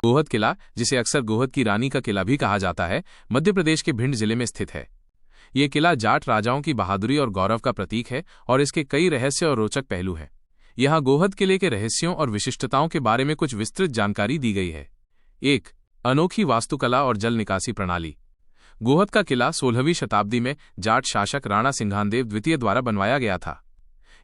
गोहद किला, जिसे अक्सर गोहद की रानी का किला भी कहा जाता है, मध्य प्रदेश के भिंड जिले में स्थित है। ये किला जाट राजाओं की बहादुरी और गौरव का प्रतीक है और इसके कई रहस्य और रोचक पहलू हैं। यहाँ गोहद किले के रहस्यों और विशिष्टताओं के बारे में कुछ विस्तृत जानकारी दी गई है। 1. अनोखी वास्तुकला और जल निकासी प्रणाली। गोहद का किला 16वीं शताब्दी में जाट शासक राणा सिंघानदेव द्वितीय द्वारा बनवाया गया था।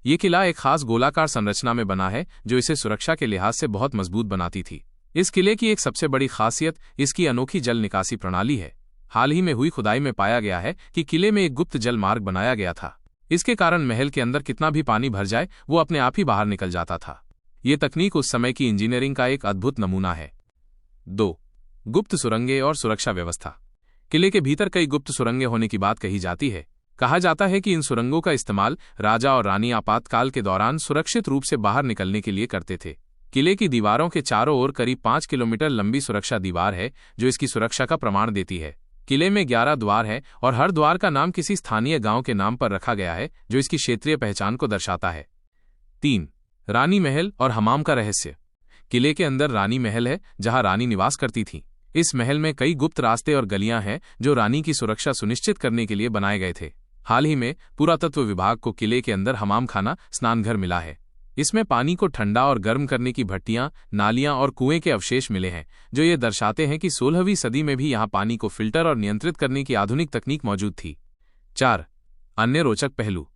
ये किला एक खास गोलाकार संरचना में बना है जो इसे सुरक्षा के लिहाज से बहुत मजबूत बनाती थी। इस किले की एक सबसे बड़ी खासियत इसकी अनोखी जल निकासी प्रणाली है। हाल ही में हुई खुदाई में पाया गया है कि किले में एक गुप्त जल मार्ग बनाया गया था। इसके कारण महल के अंदर कितना भी पानी भर जाए वो अपने आप ही बाहर निकल जाता था। ये तकनीक उस समय की इंजीनियरिंग का एक अद्भुत नमूना है। 2. गुप्त सुरंगें और सुरक्षा व्यवस्था। किले के भीतर कई गुप्त सुरंगें होने की बात कही जाती है। कहा जाता है कि इन सुरंगों का इस्तेमाल राजा और रानी आपातकाल के दौरान सुरक्षित रूप से बाहर निकलने के लिए करते थे। किले की दीवारों के चारों ओर करीब 5 किलोमीटर लंबी सुरक्षा दीवार है जो इसकी सुरक्षा का प्रमाण देती है। किले में 11 द्वार हैं और हर द्वार का नाम किसी स्थानीय गांव के नाम पर रखा गया है जो इसकी क्षेत्रीय पहचान को दर्शाता है। 3. रानी महल और हमाम का रहस्य। किले के अंदर रानी महल है जहां रानी निवास करती थी। इस महल में कई गुप्त रास्ते और गलियां हैं जो रानी की सुरक्षा सुनिश्चित करने के लिए बनाए गए थे। हाल ही में पुरातत्व विभाग को किले के अंदर हमाम खाना स्नानघर मिला है। इसमें पानी को ठंडा और गर्म करने की भट्टियां, नालियां और कुएं के अवशेष मिले हैं जो ये दर्शाते हैं कि 16वीं सदी में भी यहां पानी को फिल्टर और नियंत्रित करने की आधुनिक तकनीक मौजूद थी। 4. अन्य रोचक पहलू।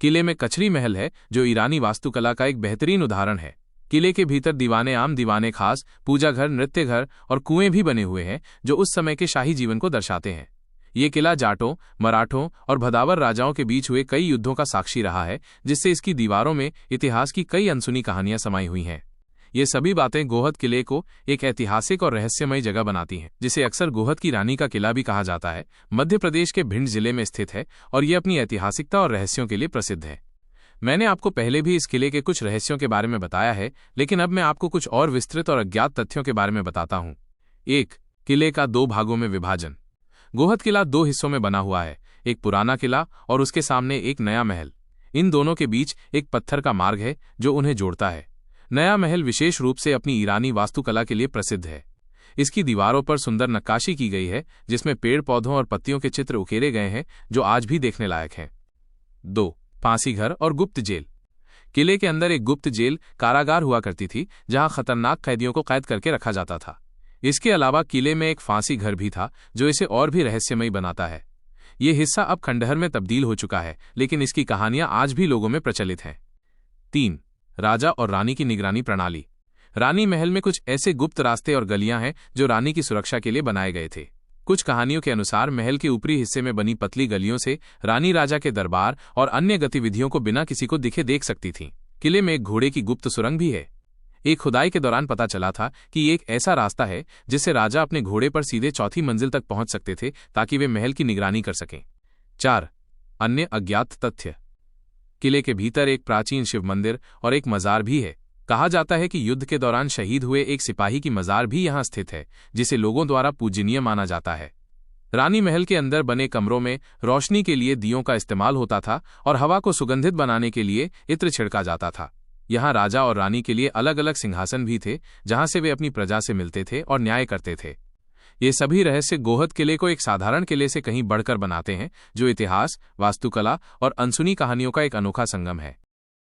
किले में कचरी महल है जो ईरानी वास्तुकला का एक बेहतरीन उदाहरण है। किले के भीतर दीवाने आम, दीवाने खास, पूजा घर, नृत्य घर और कुएं भी बने हुए हैं जो उस समय के शाही जीवन को दर्शाते हैं। ये किला जाटों, मराठों और भदावर राजाओं के बीच हुए कई युद्धों का साक्षी रहा है, जिससे इसकी दीवारों में इतिहास की कई अनसुनी कहानियां समाई हुई हैं। ये सभी बातें गोहद किले को एक ऐतिहासिक और रहस्यमय जगह बनाती हैं, जिसे अक्सर गोहद की रानी का किला भी कहा जाता है। मध्य प्रदेश के भिंड जिले में स्थित है और ये अपनी ऐतिहासिकता और रहस्यों के लिए प्रसिद्ध है। मैंने आपको पहले भी इस किले के कुछ रहस्यों के बारे में बताया है, लेकिन अब मैं आपको कुछ और विस्तृत और अज्ञात तथ्यों के बारे में बताता हूँ। 1. किले का 2 भागों में विभाजन। गोहद किला 2 हिस्सों में बना हुआ है, एक पुराना किला और उसके सामने एक नया महल। इन दोनों के बीच एक पत्थर का मार्ग है जो उन्हें जोड़ता है। नया महल विशेष रूप से अपनी ईरानी वास्तुकला के लिए प्रसिद्ध है। इसकी दीवारों पर सुंदर नक्काशी की गई है जिसमें पेड़ पौधों और पत्तियों के चित्र उकेरे गए हैं जो आज भी देखने लायक हैं। 2. फांसी घर और गुप्त जेल। किले के अंदर एक गुप्त जेल कारागार हुआ करती थी जहां खतरनाक कैदियों को कैद करके रखा जाता था। इसके अलावा किले में एक फांसी घर भी था जो इसे और भी रहस्यमयी बनाता है। ये हिस्सा अब खंडहर में तब्दील हो चुका है, लेकिन इसकी कहानियां आज भी लोगों में प्रचलित हैं। 3. राजा और रानी की निगरानी प्रणाली। रानी महल में कुछ ऐसे गुप्त रास्ते और गलियां हैं जो रानी की सुरक्षा के लिए बनाए गए थे। कुछ कहानियों के अनुसार महल के ऊपरी हिस्से में बनी पतली गलियों से रानी राजा के दरबार और अन्य गतिविधियों को बिना किसी को दिखे देख सकती थीं। किले में एक घोड़े की गुप्त सुरंग भी है। एक खुदाई के दौरान पता चला था कि ये एक ऐसा रास्ता है जिससे राजा अपने घोड़े पर सीधे 4थी मंजिल तक पहुंच सकते थे ताकि वे महल की निगरानी कर सकें। 4. अन्य अज्ञात तथ्य। किले के भीतर एक प्राचीन शिव मंदिर और एक मजार भी है। कहा जाता है कि युद्ध के दौरान शहीद हुए एक सिपाही की मजार भी यहां स्थित है, जिसे लोगों द्वारा पूजनीय माना जाता है। रानी महल के अंदर बने कमरों में रोशनी के लिए दियों का इस्तेमाल होता था और हवा को सुगंधित बनाने के लिए इत्र छिड़का जाता था। यहाँ राजा और रानी के लिए अलग अलग सिंहासन भी थे जहां से वे अपनी प्रजा से मिलते थे और न्याय करते थे। ये सभी रहस्य गोहद किले को एक साधारण किले से कहीं बढ़कर बनाते हैं जो इतिहास, वास्तुकला और अनसुनी कहानियों का एक अनोखा संगम है।